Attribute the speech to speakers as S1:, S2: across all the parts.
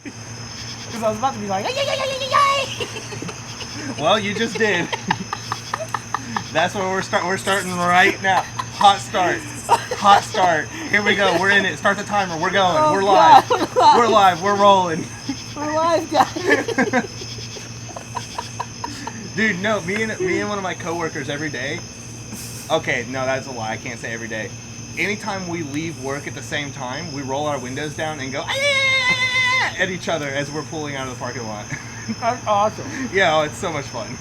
S1: Because I was about to be like, yay!
S2: Well, you just did. That's where we're starting right now. Hot start. Hot start. Here we go. We're in it. Start the timer. We're going.
S1: Oh,
S2: we're live.
S1: God,
S2: We're live. We're rolling.
S1: We're live, guys.
S2: Dude, no. Me and one of my coworkers every day. Okay, no, that's a lie. I can't say every day. Anytime we leave work at the same time, we roll our windows down and go at each other as we're pulling out of the parking lot.
S1: That's awesome.
S2: Yeah, oh, it's so much fun.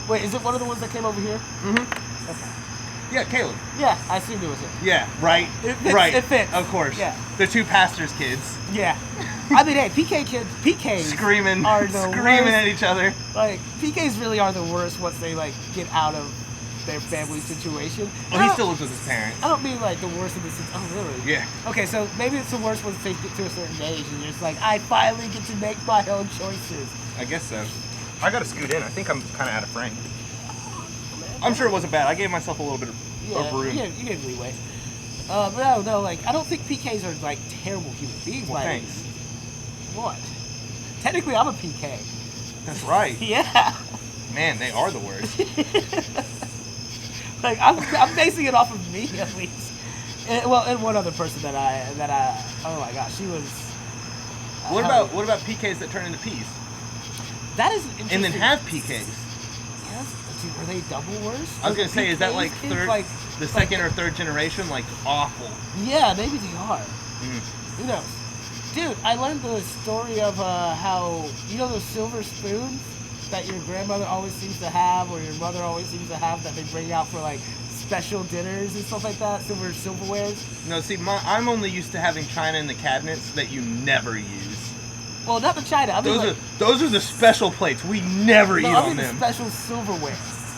S1: Wait, is it one of the ones that came over here?
S2: Mm-hmm.
S1: Okay.
S2: Yeah, Caleb.
S1: Yeah, I assumed it was him.
S2: Yeah, right.
S1: It fits,
S2: right.
S1: It fits.
S2: Of course.
S1: Yeah.
S2: The two pastors' kids.
S1: Yeah. I mean, hey, PK kids, PKs
S2: Screaming
S1: are the worst.
S2: at each other.
S1: Like, PKs really are the worst once they, like, get out of their family situation.
S2: Well, he still lives with his parents.
S1: I don't mean, like, the worst of the situation. Oh, really?
S2: Yeah.
S1: Okay, so maybe it's the worst once they get to a certain age and you're just like, I finally get to make my own choices.
S2: I guess so. I gotta scoot in. I think I'm kind of out of frame. I'm sure it wasn't bad. I gave myself a little bit of room.
S1: You get leeway. But no, like, I don't think PKs are, like, terrible human beings.
S2: Well,
S1: like,
S2: thanks.
S1: What? Technically, I'm a PK.
S2: That's right.
S1: Yeah.
S2: Man, they are the worst.
S1: Like, I'm basing it off of me, at least. And one other person that I oh my gosh, she was.
S2: What about PKs that turn into Ps?
S1: That is interesting.
S2: And then have PKs.
S1: Yes. Dude, are they double worse?
S2: I was gonna say, is that like
S1: PKs,
S2: third, the second or third generation, like awful?
S1: Yeah, maybe they are.
S2: Mm.
S1: Who knows? Dude, I learned the story of how, you know those silver spoons that your grandmother always seems to have, or your mother always seems to have, that they bring out for like special dinners and stuff like that? Silverwares?
S2: No, see, I'm only used to having china in the cabinets that you never use.
S1: Well, not the china. I mean,
S2: those are the special plates. We never eat on them.
S1: The special silverware.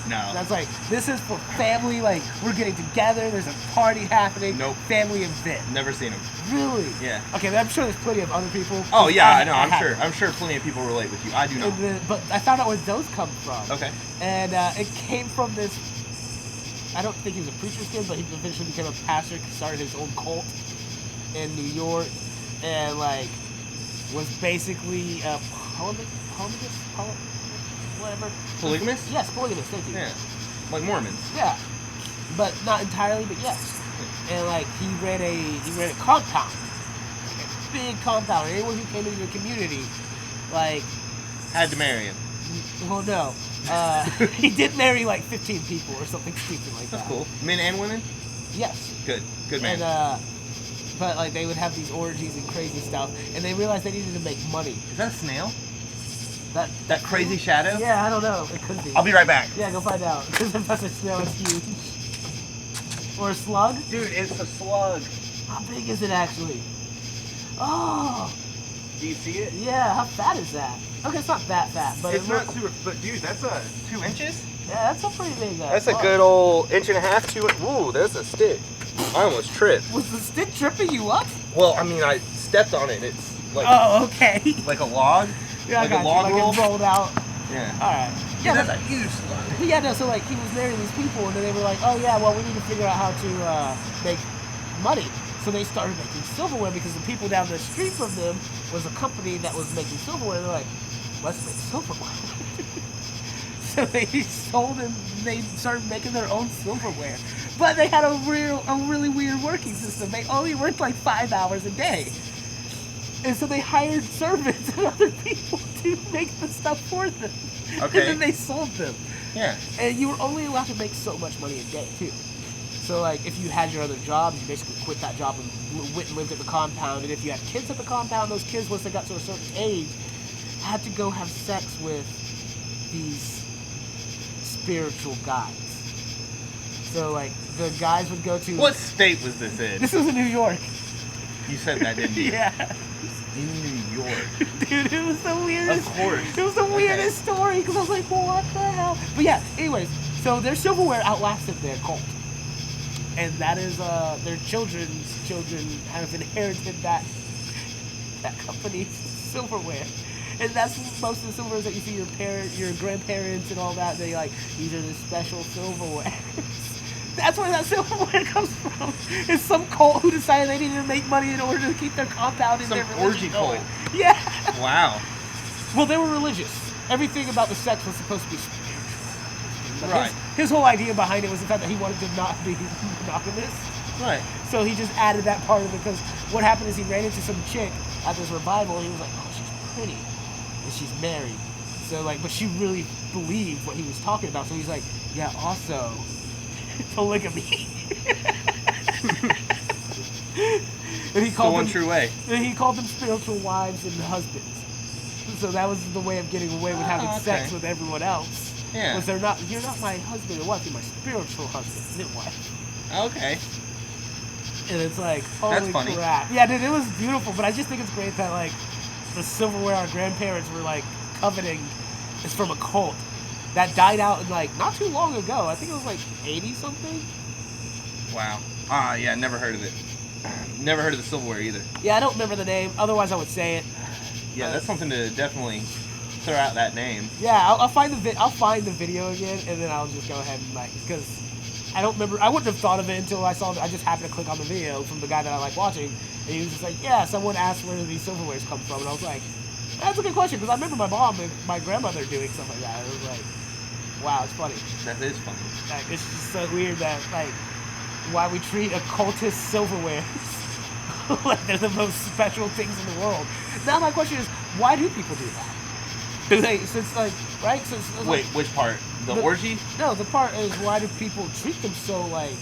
S2: No.
S1: That's like, this is for family, like, we're getting together, there's a party happening.
S2: Nope.
S1: Family event.
S2: Never seen them.
S1: Really?
S2: Yeah.
S1: Okay, I'm sure there's plenty of other people.
S2: Oh, yeah, I know. I'm sure plenty of people relate with you. I do not.
S1: But I found out where those come from.
S2: Okay.
S1: And it came from this, I don't think he was a preacher's kid, but he eventually became a pastor, started his own cult in New York, and, like, was basically whatever.
S2: Polygamous?
S1: Yes, polygamous, thank you.
S2: Yeah. Like Mormons.
S1: Yeah. But not entirely, but yes. And like he ran a compound. Like a big compound. And anyone who came into the community, like,
S2: had to marry him.
S1: Well, no. He did marry like 15 people or something stupid like that.
S2: That's cool. Men and women?
S1: Yes.
S2: Good man.
S1: And but like they would have these orgies and crazy stuff, and they realized they needed to make money.
S2: Is that a snail?
S1: That
S2: crazy shadow?
S1: Yeah, I don't know. It could be.
S2: I'll be right back.
S1: Yeah, go find out. Because if that's a snail, it's huge. Or a slug?
S2: Dude, it's a slug.
S1: How big is it actually? Oh!
S2: Do you see it?
S1: Yeah, how fat is that? Okay, it's not that fat, but
S2: it's not super. But dude, that's 2 inches.
S1: Yeah, that's a pretty big.
S2: That's a good old 1.5 inches. Ooh, there's a stick. I almost tripped.
S1: Was the stick tripping you up?
S2: Well, I mean, I stepped on it. It's like.
S1: Oh, okay.
S2: Like a log.
S1: Yeah,
S2: like
S1: I got
S2: a log
S1: you.
S2: roll.
S1: Like it rolled out.
S2: Yeah.
S1: All right.
S2: Dude,
S1: Yeah,
S2: that's a huge slug.
S1: Yeah, no. So like he was marrying these people, and then they were like, "Oh yeah, well we need to figure out how to make money." So they started making silverware because the people down the street from them was a company that was making silverware. They're like, "Let's make silverware." So they sold and they started making their own silverware, but they had a really weird working system. They only worked like 5 hours a day. And so they hired servants and other people to make the stuff for them.
S2: Okay.
S1: And then they sold them.
S2: Yeah.
S1: And you were only allowed to make so much money a day, too. So, like, if you had your other jobs, you basically quit that job and went and lived at the compound. And if you had kids at the compound, those kids, once they got to a certain age, had to go have sex with these spiritual guides. So, like, the guys would go to...
S2: What state was this in?
S1: This was in New York.
S2: You said that, didn't you?
S1: Yeah.
S2: In New York.
S1: Dude, it was the weirdest.
S2: Of course.
S1: It was the weirdest story because I was like, well, what the hell? But yeah, anyways, so their silverware outlasted their cult. And that is, their children's children have inherited that company's silverware. And that's most of the silverware that you see your grandparents and all that. They like, these are the special silverware. That's where that silverware comes from. It's some cult who decided they needed to make money in order to keep their compound in
S2: Some
S1: their
S2: orgy
S1: religion
S2: cult.
S1: going. Yeah.
S2: Wow.
S1: Well, they were religious. Everything about the sex was supposed to be spiritual. But
S2: Right.
S1: His whole idea behind it was the fact that he wanted to not be monogamous.
S2: Right.
S1: So he just added that part of it because what happened is he ran into some chick at this revival and he was like, oh, she's pretty. And she's married. So, like, but she really believed what he was talking about. So he's like, yeah, also, polygamy. And he
S2: The
S1: called
S2: one
S1: them,
S2: true way.
S1: and he called them spiritual wives and husbands. So that was the way of getting away with having sex with everyone else.
S2: Yeah.
S1: Was you're not my husband or wife, you're my spiritual husband and wife.
S2: Okay.
S1: And it's like, holy
S2: That's funny.
S1: crap. Yeah, dude, it was beautiful, but I just think it's great that, like, the silverware our grandparents were, like, coveting is from a cult that died out in, like, not too long ago. I think it was, like, 80-something.
S2: Wow. Yeah, never heard of it. Never heard of the silverware either.
S1: Yeah, I don't remember the name. Otherwise, I would say it.
S2: Yeah, that's something to definitely throw out that name.
S1: Yeah, I'll find the video again, and then I'll just go ahead and, like, because I don't remember. I wouldn't have thought of it until I just happened to click on the video from the guy that I like watching, and he was just like, yeah, someone asked where these silverwares come from, and I was like, that's a good question, because I remember my mom and my grandmother doing stuff like that, and it was like, wow, it's funny.
S2: That is funny.
S1: Like, it's just so weird that, like, why we treat occultist silverware like they're the most special things in the world. Now my question is, why do people do that? Do they, since, like, right? Since,
S2: Wait, which part? The orgy?
S1: No, the part is, why do people treat them so, like...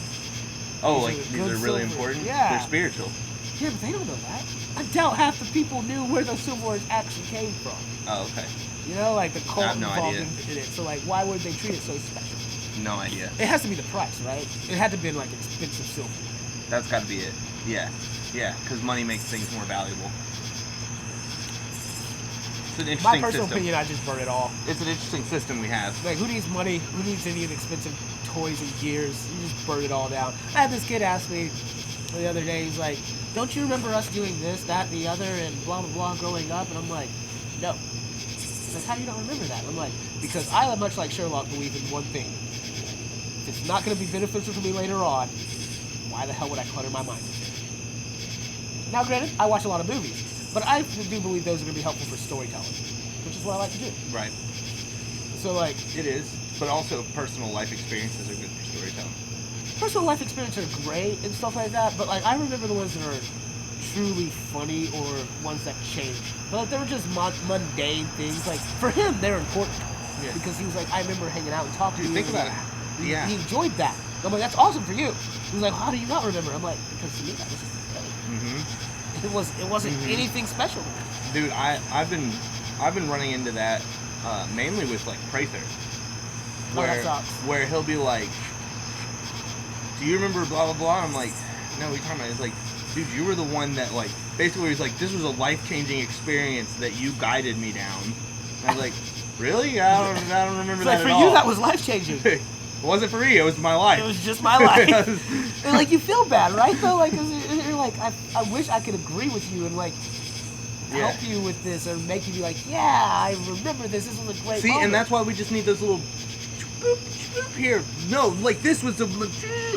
S2: Oh,
S1: these
S2: like
S1: are
S2: these
S1: good
S2: are really
S1: silver.
S2: important?
S1: Yeah.
S2: They're spiritual.
S1: Yeah, but they don't know that. I doubt half the people knew where those silverwares actually came from.
S2: Oh, okay.
S1: You know, like the cult
S2: I have no
S1: involved
S2: idea.
S1: in it. So, like, why would they treat it so special?
S2: No idea.
S1: It has to be the price, right? It had to be like expensive silver.
S2: That's got to be it. Yeah. Yeah, because money makes things more valuable. It's an
S1: My
S2: interesting
S1: personal
S2: system.
S1: opinion, I just burn it all.
S2: It's an interesting system we have.
S1: Like, who needs money? Who needs any expensive toys and gears? You just burn it all down. I had this kid ask me the other day, he's like, don't you remember us doing this, that, the other, and blah, blah, blah growing up? And I'm like, no. He's like, how do you not remember that? I'm like, because I, much like Sherlock, believe in one thing. If it's not going to be beneficial to me later on, why the hell would I clutter my mind with it? Now, granted, I watch a lot of movies, but I do believe those are going to be helpful for storytelling, which is what I like to do.
S2: Right.
S1: So, like...
S2: It is, but also personal life experiences are good for storytelling.
S1: Personal life experiences are great and stuff like that, but, like, I remember the ones that are truly funny or ones that change. But if they were just mundane things, like, for him, they're important.
S2: Yeah.
S1: Because he was like, I remember hanging out and talking
S2: Dude,
S1: to you.
S2: think about it. Yeah.
S1: He enjoyed that. I'm like, that's awesome for you. He was like, how do you not remember? I'm like, because to me, that was just a day.
S2: Mm-hmm.
S1: It wasn't anything special.
S2: Dude, I've been running into that mainly with like Prather,
S1: That sucks.
S2: where he'll be like, "Do you remember blah blah blah?" I'm like, "No, what are you talking about?" It's like, dude, you were the one that like basically he's like, "This was a life-changing experience that you guided me down." And I was like, "Really? I don't remember
S1: It's
S2: that
S1: like, for
S2: at
S1: you,
S2: all."
S1: that was life-changing.
S2: It wasn't for me. It was my life.
S1: It was just my life. And, like, you feel bad, right, though? Like, 'cause you're like, I wish I could agree with you and, like, help you with this or make you be like, yeah, I remember this. This was a great
S2: See,
S1: moment.
S2: and that's why we just need those little boop, boop here. No, like, this was an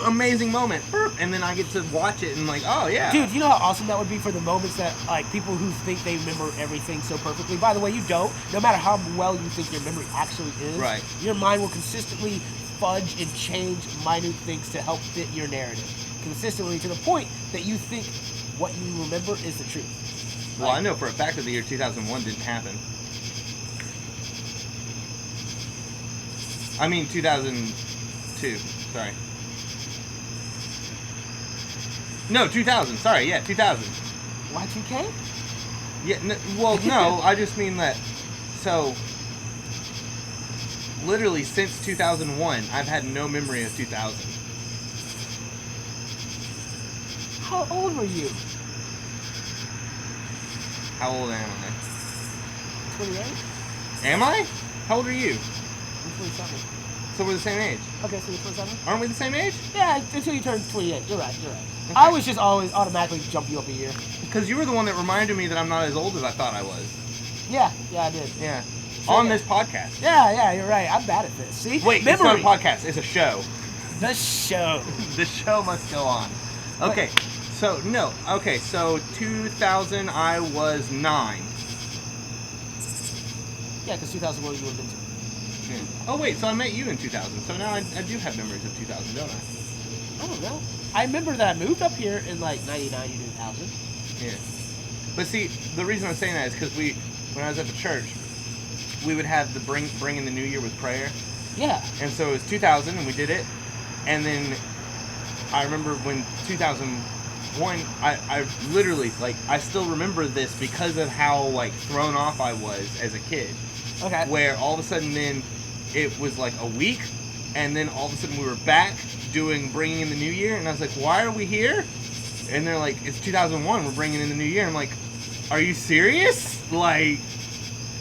S2: amazing moment. And then I get to watch it and, like, oh, yeah.
S1: Dude, you know how awesome that would be for the moments that, like, people who think they remember everything so perfectly. By the way, you don't. No matter how well you think your memory actually is,
S2: Right.
S1: Your mind will consistently fudge and change minute things to help fit your narrative. Consistently to the point that you think what you remember is the truth.
S2: Well, I know for a fact that the year 2001 didn't happen. I mean 2002. Sorry. No, 2000. Sorry, yeah, 2000.
S1: Y2K?
S2: Yeah, well, no, I just mean that. So, literally since 2001, I've had no memory of 2000.
S1: How old were you?
S2: How old am I?
S1: 28?
S2: Am I? How old are you?
S1: I'm 27.
S2: So we're the same age.
S1: Okay, so you're 27?
S2: Aren't we the same age?
S1: Yeah, until you turn 28. You're right.
S2: Okay.
S1: I was just always automatically jump you up a year.
S2: Because you were the one that reminded me that I'm not as old as I thought I was.
S1: Yeah, I did.
S2: Yeah.
S1: So,
S2: On
S1: yeah.
S2: this podcast.
S1: Yeah, you're right. I'm bad at this. See?
S2: Wait,
S1: memory.
S2: it's not a podcast. It's a show.
S1: The show.
S2: The show must go on. Okay, so no. Okay, so 2000, I was 9.
S1: Yeah, because 2001 you would have been 2.
S2: Yeah. Oh wait, so I met you in 2000. So now I do have memories of 2000, don't I?
S1: I don't know. I remember that I moved up here in like 99 to 2000.
S2: Yeah. But see, the reason I'm saying that is because when I was at the church, we would have the bring in the new year with prayer.
S1: Yeah.
S2: And so it was 2000 and we did it. And then I remember when 2001, I literally, like, I still remember this because of how, like, thrown off I was as a kid.
S1: Okay.
S2: Where all of a sudden then it was like a week, and then all of a sudden we were back doing bringing in the new year, and I was like, why are we here? And they're like, it's 2001, we're bringing in the new year. I'm like, are you serious? Like,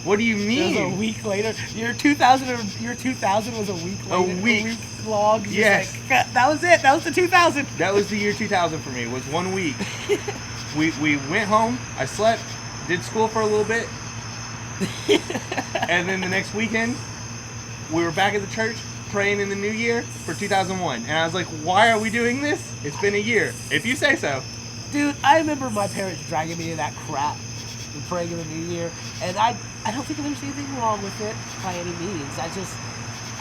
S2: what do you mean?
S1: It was a week later. Your 2000 was a week later.
S2: A week.
S1: A week long.
S2: Yes.
S1: Like, that was it. That was the 2000.
S2: That was the year 2000 for me. It was 1 week. we went home. I slept. Did school for a little bit. And then the next weekend, we were back at the church praying in the new year for 2001. And I was like, why are we doing this? It's been a year. If you say so.
S1: Dude, I remember my parents dragging me to that crap and praying in the new year. And I don't think there's anything wrong with it by any means.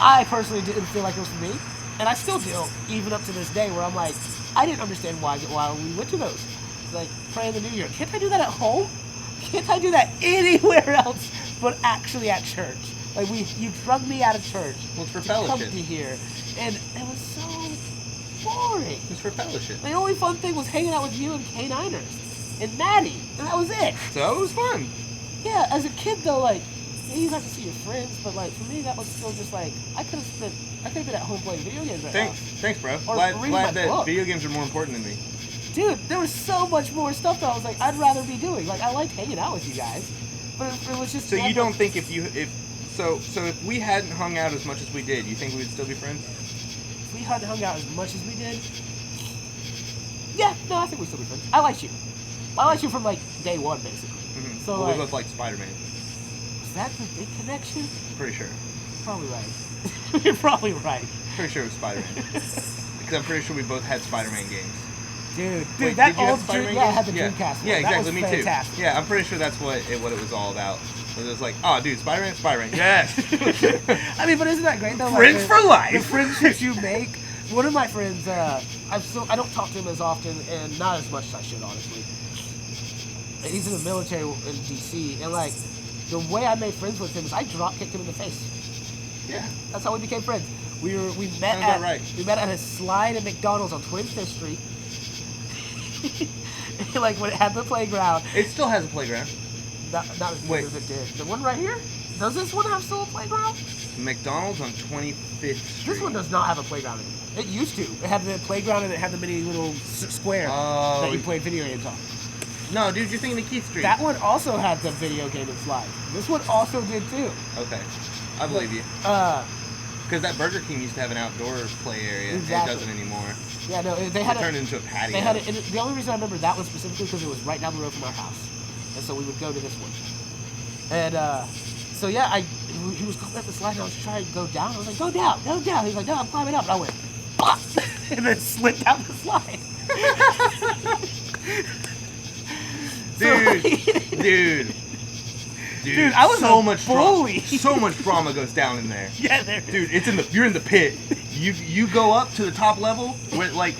S1: I personally didn't feel like it was for me. And I still do, even up to this day, where I'm like, I didn't understand why we went to those. Like, praying in the new year. Can't I do that at home? Can't I do that anywhere else but actually at church? Like, you drug me out of church.
S2: Well, it's for
S1: to
S2: fellowship.
S1: come to here. And it was so boring.
S2: It's for fellowship.
S1: The only fun thing was hanging out with you and K9ers and Maddie. And that was it.
S2: So it was fun.
S1: Yeah, as a kid, though, like, yeah, you got to see your friends, but, like, for me, that was still just, like, I could have been at home playing video games right now.
S2: Thanks, bro.
S1: Or
S2: Glad
S1: reading my
S2: that
S1: book.
S2: video games are more important than me.
S1: Dude, there was so much more stuff that I was like, I'd rather be doing. Like, I liked hanging out with you guys, but it was just.
S2: So you don't think if we hadn't hung out as much as we did, you think we would still be friends?
S1: If we hadn't hung out as much as we did, yeah, no, I think we'd still be friends. I liked you. I liked you from like day one, basically.
S2: Mm-hmm.
S1: So
S2: well,
S1: like,
S2: we both like Spider-Man.
S1: Was that the big connection?
S2: Pretty sure.
S1: Probably right. You're probably right.
S2: Pretty sure it was Spider-Man. Because I'm pretty sure we both had Spider-Man games.
S1: Dude,
S2: Wait,
S1: that
S2: did you have
S1: old
S2: Spider-Man
S1: yeah, I
S2: games?
S1: had the
S2: Yeah.
S1: Dreamcast one.
S2: Yeah, exactly.
S1: That was
S2: Me
S1: fantastic.
S2: too. Yeah, I'm pretty sure that's what it was all about. It was like, oh, dude, Spider-Man. Yes.
S1: I mean, but isn't that great though?
S2: Friends
S1: like,
S2: for life.
S1: The friendships you make. One of my friends, I don't talk to him as often, and not as much as I should, honestly. He's in the military in DC, and like the way I made friends with him is I drop kicked him in the face.
S2: Yeah.
S1: That's how we became friends. We met
S2: Sounds about right.
S1: We met at a slide at McDonald's on 25th Street. Like when it had the playground.
S2: It still has a playground.
S1: Not as big
S2: Wait.
S1: as it did. The one right here? Does this one have still a playground?
S2: McDonald's on 25th Street.
S1: This one does not have a playground anymore. It used to. It had the playground and it had the mini little square that you played video games on.
S2: No, dude, you're thinking of Keith Street.
S1: That one also had the video game and slide. This one also did too.
S2: Okay. I believe you. Because that Burger King used to have an outdoor play area.
S1: Exactly.
S2: It doesn't anymore.
S1: Yeah, no, they
S2: It
S1: had
S2: turned into a patio.
S1: They had it. And the only reason I remember that one specifically because it was right down the road from our house, and so we would go to this one. And so yeah, he was going up the slide, and I was trying to go down. I was like, go down, go down. He's like, no, I'm climbing up. And I went, pop, and then slid down the slide. Dude, I was
S2: so
S1: a
S2: much
S1: bully.
S2: So much drama goes down in there.
S1: Yeah, there.
S2: Dude, you're in the pit. You go up to the top level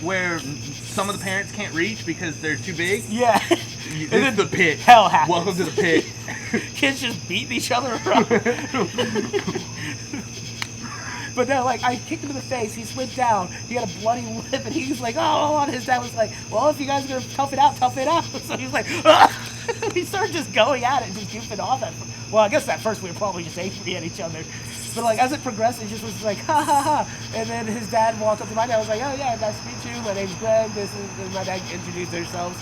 S2: where some of the parents can't reach because they're too big.
S1: Yeah.
S2: This is the pit.
S1: Hell happens.
S2: Welcome to the pit.
S1: Kids just beating each other around. But no, like, I kicked him in the face. He slid down. He had a bloody lip, and he was like, oh, and his dad was like, well, if you guys are going to tough it out. So he was like, he started just going at it, just goofing off at well, I guess at first we were probably just angry at each other. But, like, as it progressed, he just was like, ha, ha, ha. And then his dad walked up to my dad. I was like, oh, yeah, nice to meet you. My name's Greg. And my dad introduced themselves.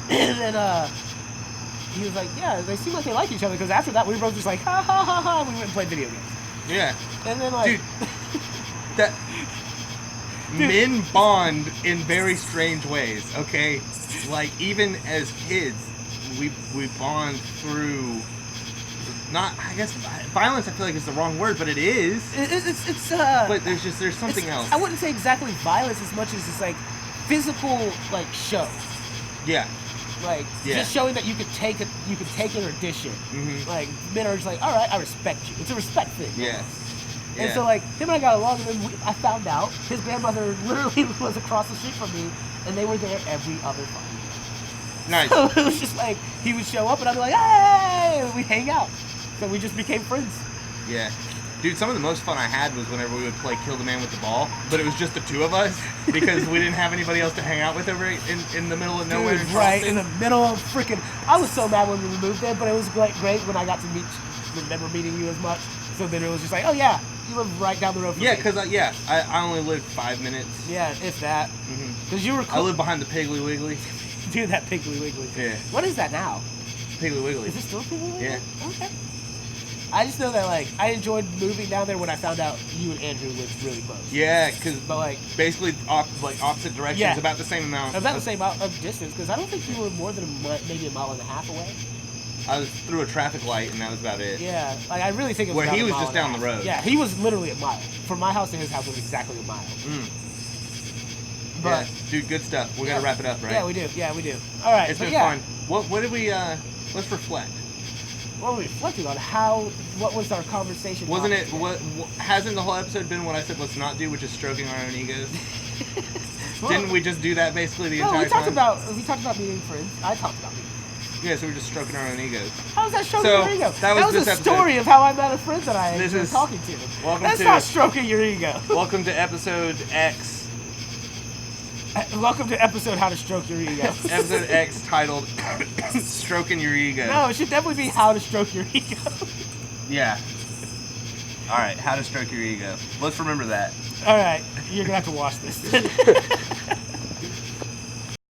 S1: And then, he was like, yeah, they seem like they like each other. Because after that, we were both just like, ha, ha, ha, ha. And we went and played video games.
S2: Yeah.
S1: And then, like...
S2: Dude, men bond in very strange ways, okay? Like, even as kids, we bond through not. I guess violence. I feel like is the wrong word, but it is.
S1: It's
S2: But there's something else.
S1: I wouldn't say exactly violence as much as it's like physical like show.
S2: Yeah.
S1: Like just showing that you could take it or dish it.
S2: Mm-hmm.
S1: Like men are just like, all right, I respect you. It's a respect thing.
S2: Yeah.
S1: And so like him and I got along, and then I found out his grandmother literally was across the street from me, and they were there every other fucking day.
S2: Nice.
S1: So it was just like he would show up, and I'd be like, hey, and we'd hang out. So we just became friends.
S2: Yeah. Dude, some of the most fun I had was whenever we would play Kill the Man with the Ball, but it was just the two of us because we didn't have anybody else to hang out with over in the middle of nowhere.
S1: Dude, right in the middle of freaking. I was so mad when we moved there, but it was great when I got to remember meeting you as much. So then it was just like, oh yeah, you live right down the road from me.
S2: Yeah, because I only lived 5 minutes.
S1: Yeah, if that. Because you were cool.
S2: I live behind the Piggly Wiggly.
S1: Dude, that Piggly Wiggly.
S2: Yeah.
S1: What is that now?
S2: Piggly Wiggly.
S1: Is it still Piggly Wiggly?
S2: Yeah.
S1: Okay. I just know that like I enjoyed moving down there when I found out you and Andrew lived really close.
S2: Yeah, because
S1: like
S2: basically opposite directions,
S1: yeah,
S2: about the same amount.
S1: About the same amount of distance, because I don't think you were more than maybe a mile and a half away.
S2: I was through a traffic light, and that was about it.
S1: Yeah, like I really think it was
S2: where
S1: about
S2: he
S1: a
S2: was
S1: mile
S2: just
S1: and a
S2: down the
S1: half.
S2: road.
S1: Yeah, he was literally a mile. From my house to his house was exactly a mile. But
S2: yeah, dude, good stuff. We gotta wrap it up, right?
S1: Yeah, we do. Yeah, we do. All right,
S2: it's been fun. What did we? Let's reflect.
S1: Well, we reflected on what was our conversation?
S2: Wasn't it? Hasn't the whole episode been what I said let's not do, which is stroking our own egos? Well, didn't we just do that basically the entire time?
S1: We talked about meeting friends. I talked about meeting friends.
S2: Yeah, so we're just stroking our own egos.
S1: How was that stroking your ego?
S2: That was
S1: a story of how I met a friend that I was talking to. That's not stroking your ego.
S2: Welcome to episode X.
S1: Welcome to episode How to Stroke Your Ego.
S2: Episode X titled Stroking Your Ego.
S1: No, it should definitely be How to Stroke Your Ego.
S2: Yeah. Alright, How to Stroke Your Ego. Let's remember that.
S1: Alright, you're going to have to watch this.